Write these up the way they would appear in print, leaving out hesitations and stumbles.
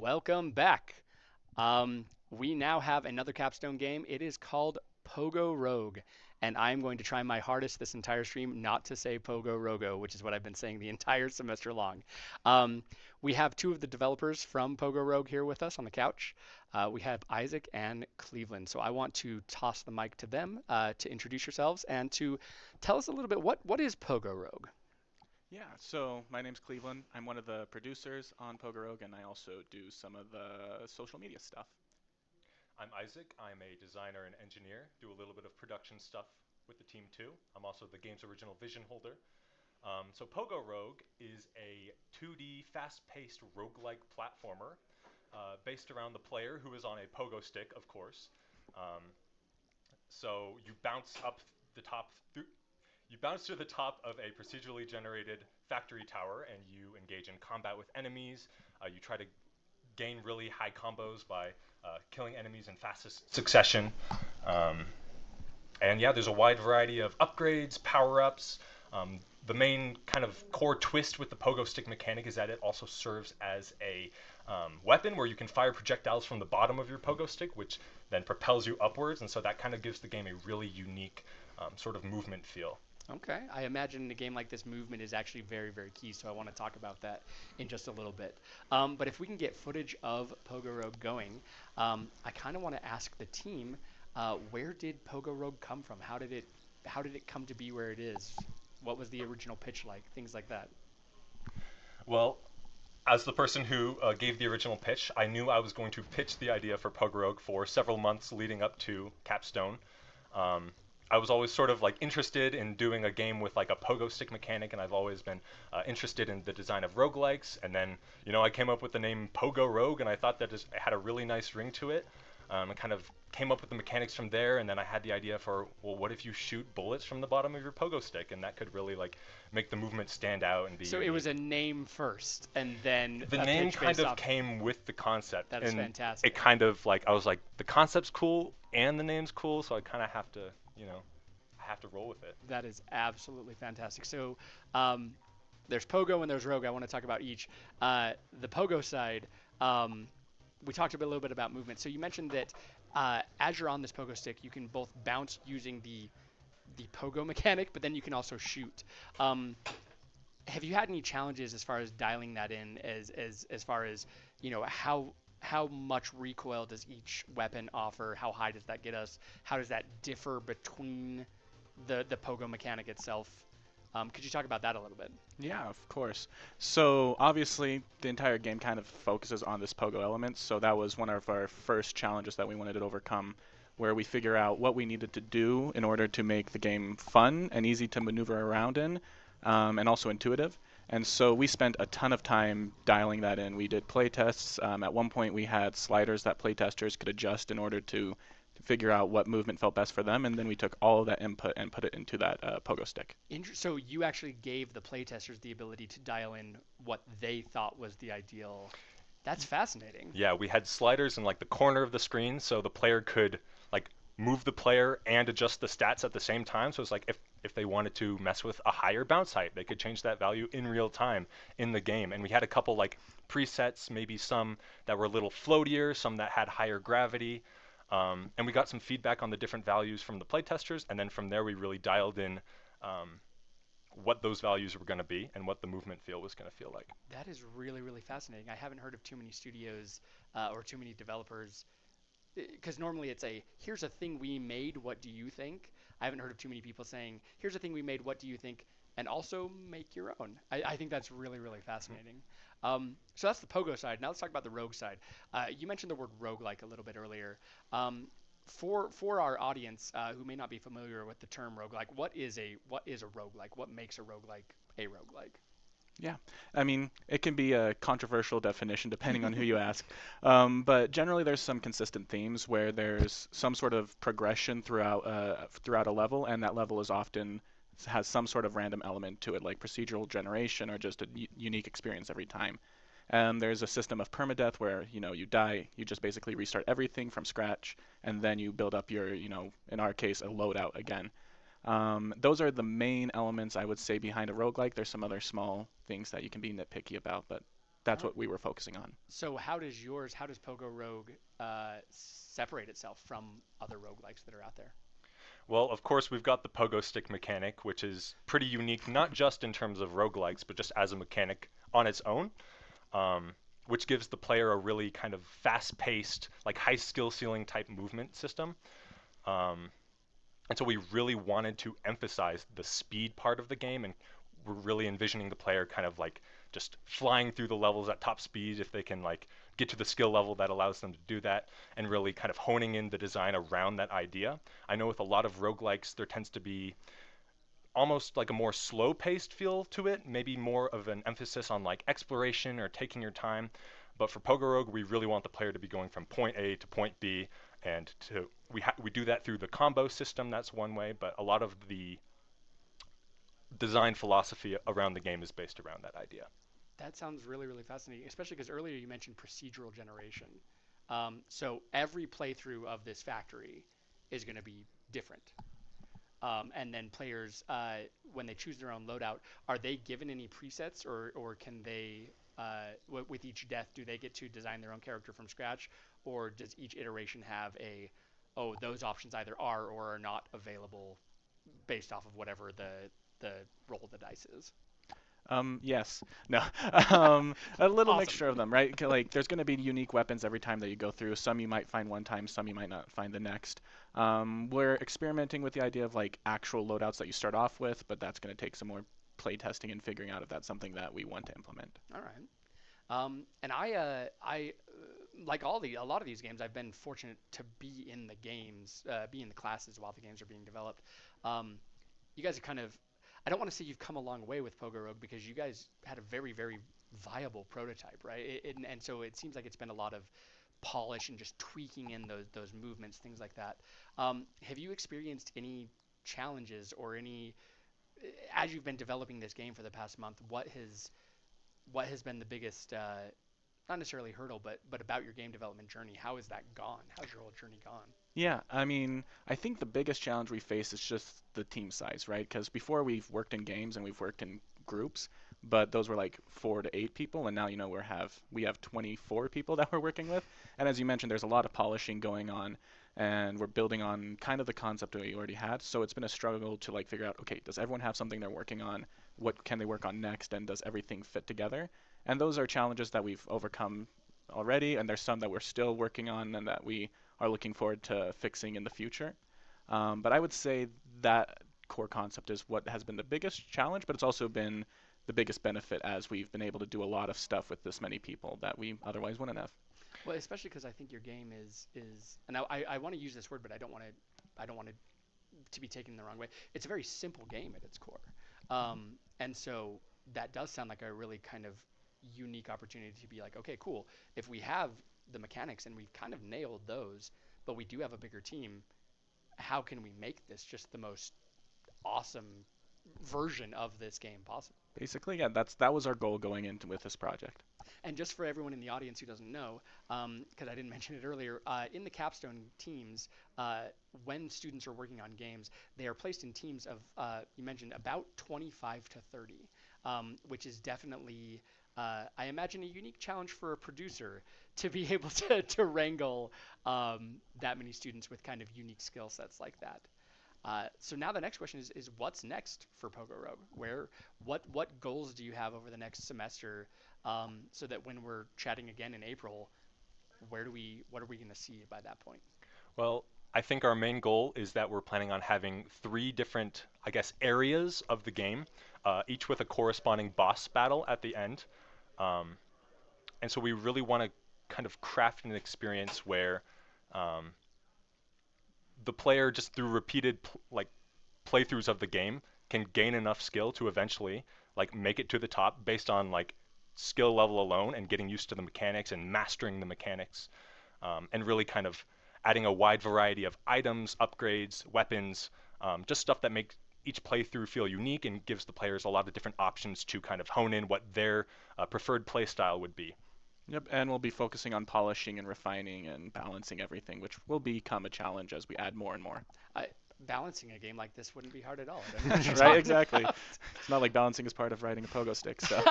Welcome back. We now have another capstone game. It is called Pogo Rogue, and I'm going to try my hardest this entire stream not to say Pogo Rogo, which is what I've been saying the entire semester long. Um, we have two of the developers from Pogo Rogue here with us on the couch. We have Isaac and Cleveland. So I want to toss the mic to them to introduce yourselves and to tell us a little bit what is Pogo Rogue. Yeah, so my name's Cleveland. I'm one of the producers on Pogo Rogue, and I also do some of the social media stuff. I'm Isaac. I'm a designer and engineer. Do a little bit of production stuff with the team too. I'm also the game's original vision holder. So Pogo Rogue is a 2D fast-paced roguelike platformer based around the player who is on a pogo stick, of course. Um, so you bounce up the top through. You bounce to the top of a procedurally generated factory tower and you engage in combat with enemies. You try to gain really high combos by killing enemies in fastest succession. Um, and yeah, there's a wide variety of upgrades, power-ups. The main kind of core twist with the pogo stick mechanic is that it also serves as a weapon where you can fire projectiles from the bottom of your pogo stick, which then propels you upwards, and so that kind of gives the game a really unique sort of movement feel. Okay, I imagine in a game like this, movement is actually very, very key, so I want to talk about that in just a little bit. But if we can get footage of Pogo Rogue going, I kind of want to ask the team, where did Pogo Rogue come from? How did it come to be where it is? What was the original pitch like? Things like that. Well, as the person who gave the original pitch, I knew I was going to pitch the idea for Pogo Rogue for several months leading up to Capstone. Um, I was always sort of like interested in doing a game with like a pogo stick mechanic, and I've always been interested in the design of roguelikes. And then, I came up with the name Pogo Rogue, and I thought that it had a really nice ring to it. I kind of came up with the mechanics from there, and then I had the idea for, well, what if you shoot bullets from the bottom of your pogo stick, and that could really like make the movement stand out and be So it was unique. a name first, and then The a name pitch kind based of off. came with the concept, That is and it fantastic. kind of like I was like the concept's cool and the name's cool, so I kind of have to, I have to roll with it. That is absolutely fantastic. So um, there's Pogo and there's Rogue. I want to talk about each. The Pogo side, um, we talked a little bit about movement. So you mentioned that as you're on this Pogo stick, you can both bounce using the Pogo mechanic, but then you can also shoot. Um, have you had any challenges as far as dialing that in, as far as how much recoil does each weapon offer? How high does that get us? How does that differ between the pogo mechanic itself? Could you talk about that a little bit? Yeah, of course. So obviously, the entire game kind of focuses on this pogo element. So that was one of our first challenges that we wanted to overcome, where we figure out what we needed to do in order to make the game fun and easy to maneuver around in, and also intuitive. And so we spent a ton of time dialing that in. We did play tests. At one point, we had sliders that playtesters could adjust in order to figure out what movement felt best for them, and then we took all of that input and put it into that pogo stick. So you actually gave the playtesters the ability to dial in what they thought was the ideal. That's fascinating. Yeah, we had sliders in like the corner of the screen, so the player could like move the player and adjust the stats at the same time. So it's like if they wanted to mess with a higher bounce height, they could change that value in real time in the game. And we had a couple like presets, maybe some that were a little floatier, some that had higher gravity. And we got some feedback on the different values from the playtesters, and then from there we really dialed in what those values were going to be and what the movement feel was going to feel like. That is really, really fascinating. I haven't heard of too many studios or too many developers because normally it's a here's a thing we made. What do you think? I haven't heard of too many people saying here's a thing we made. What do you think? And also make your own. I think that's really, really fascinating. So that's the Pogo side. Now let's talk about the Rogue side. You mentioned the word roguelike a little bit earlier. For our audience who may not be familiar with the term roguelike, what is a roguelike? What makes a roguelike a roguelike? Yeah, I mean, it can be a controversial definition depending on who you ask. But generally, there's some consistent themes where there's some sort of progression throughout a level, and that level is often has some sort of random element to it, like procedural generation or just a unique experience every time. And there's a system of permadeath where you die, you just basically restart everything from scratch, and then you build up your in our case a loadout again. Those are the main elements I would say behind a roguelike. There's some other small things that you can be nitpicky about, but that's what we were focusing on. So how does Pogo Rogue separate itself from other roguelikes that are out there? Well, of course, we've got the pogo stick mechanic, which is pretty unique, not just in terms of roguelikes, but just as a mechanic on its own, um, which gives the player a really kind of fast-paced, like high skill ceiling type movement system. Um, and so we really wanted to emphasize the speed part of the game, and we're really envisioning the player kind of like just flying through the levels at top speed if they can like get to the skill level that allows them to do that, and really kind of honing in the design around that idea. I know with a lot of roguelikes there tends to be almost like a more slow-paced feel to it, maybe more of an emphasis on like exploration or taking your time. But for Pogo Rogue, we really want the player to be going from point A to point B, and we do that through the combo system. That's one way, but a lot of the design philosophy around the game is based around that idea. That sounds really, really fascinating, especially because earlier you mentioned procedural generation. So every playthrough of this factory is going to be different. And then players, when they choose their own loadout, are they given any presets, or can they, with each death, do they get to design their own character from scratch, or does each iteration have oh, those options either are or are not available based off of whatever the roll of the dice is? Yes. No. A little Awesome. mixture of them, right? Like, there's going to be unique weapons every time that you go through. Some you might find one time, some you might not find the next. We're experimenting with the idea of like actual loadouts that you start off with, but that's going to take some more play testing and figuring out if that's something that we want to implement. All right. And I like a lot of these games, I've been fortunate to be in the games, be in the classes while the games are being developed. Um, you guys are kind of, I don't want to say you've come a long way with Pogo Rogue because you guys had a very, very viable prototype, right? And so it seems like it's been a lot of polish and just tweaking in those movements, things like that. Have you experienced any challenges or any, as you've been developing this game for the past month, what has been the biggest, not necessarily hurdle, but about your game development journey? How has that gone? How's your whole journey gone? Yeah, I mean, I think the biggest challenge we face is just the team size, right? Because before we've worked in games and we've worked in groups, but those were like 4 to 8 people, and now we have 24 people that we're working with. And as you mentioned, there's a lot of polishing going on, and we're building on kind of the concept that we already had. So it's been a struggle to like figure out, okay, does everyone have something they're working on? What can they work on next, and does everything fit together? And those are challenges that we've overcome already, and there's some that we're still working on and that we are looking forward to fixing in the future. But I would say that core concept is what has been the biggest challenge, but it's also been the biggest benefit as we've been able to do a lot of stuff with this many people that we otherwise wouldn't have. Well, especially because I think your game is, and I want to use this word, but I don't want it to be taken the wrong way. It's a very simple game at its core, and so that does sound like a really kind of unique opportunity to be like, okay, cool. If we have the mechanics and we've kind of nailed those, but we do have a bigger team, how can we make this just the most awesome version of this game possible? Basically, yeah, that was our goal going into with this project. And just for everyone in the audience who doesn't know, because I didn't mention it earlier, in the capstone teams, when students are working on games, they are placed in teams of, you mentioned, about 25 to 30, which is definitely, I imagine, a unique challenge for a producer to be able to wrangle that many students with kind of unique skill sets like that. So now the next question is what's next for Pogo Rogue? What goals do you have over the next semester, so that when we're chatting again in April, what are we going to see by that point? Well, I think our main goal is that we're planning on having 3 different, I guess, areas of the game, each with a corresponding boss battle at the end. Um, and so we really want to kind of craft an experience where um, the player, just through repeated like playthroughs of the game, can gain enough skill to eventually like make it to the top based on like skill level alone and getting used to the mechanics and mastering the mechanics, and really kind of adding a wide variety of items, upgrades, weapons, just stuff that makes each playthrough feel unique and gives the players a lot of different options to kind of hone in what their preferred play style would be. Yep, and we'll be focusing on polishing and refining and balancing everything, which will become a challenge as we add more and more. balancing a game like this wouldn't be hard at all. I don't know what you're Right, talking exactly. about. It's not like balancing is part of riding a pogo stick. So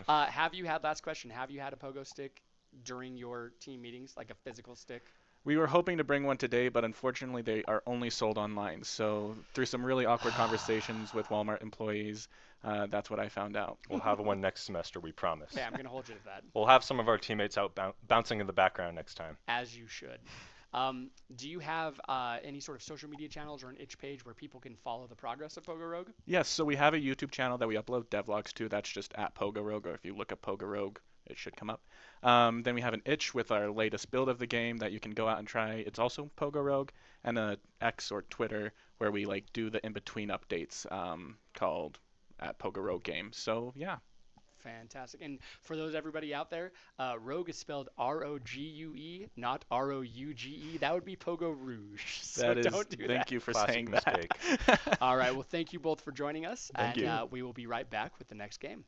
Have you had, last question, have you had a pogo stick during your team meetings, like a physical stick? we were hoping to bring one today, but unfortunately they are only sold online. So through some really awkward conversations with Walmart employees, that's what I found out. We'll have one next semester, we promise. Okay, I'm going to hold you to that, We'll have some of our teammates out bouncing in the background next time. as you should. Do you have any sort of social media channels or an itch page where people can follow the progress of Pogo Rogue? Yes, so we have a YouTube channel that we upload devlogs to. That's just at Pogo Rogue, or if you look up Pogo Rogue, it should come up. Then we have an itch with our latest build of the game that you can go out and try. It's also Pogo Rogue, and a X or Twitter where we like do the in-between updates called at Pogo Rogue Game. So yeah. Fantastic. And for those everybody out there, Rogue is spelled R-O-G-U-E, not R-O-U-G-E. That would be Pogo Rouge. So That is, don't do that. thank you for Classic saying mistake. that. All right. Well, thank you both for joining us. Thank and you. We will be right back with the next game.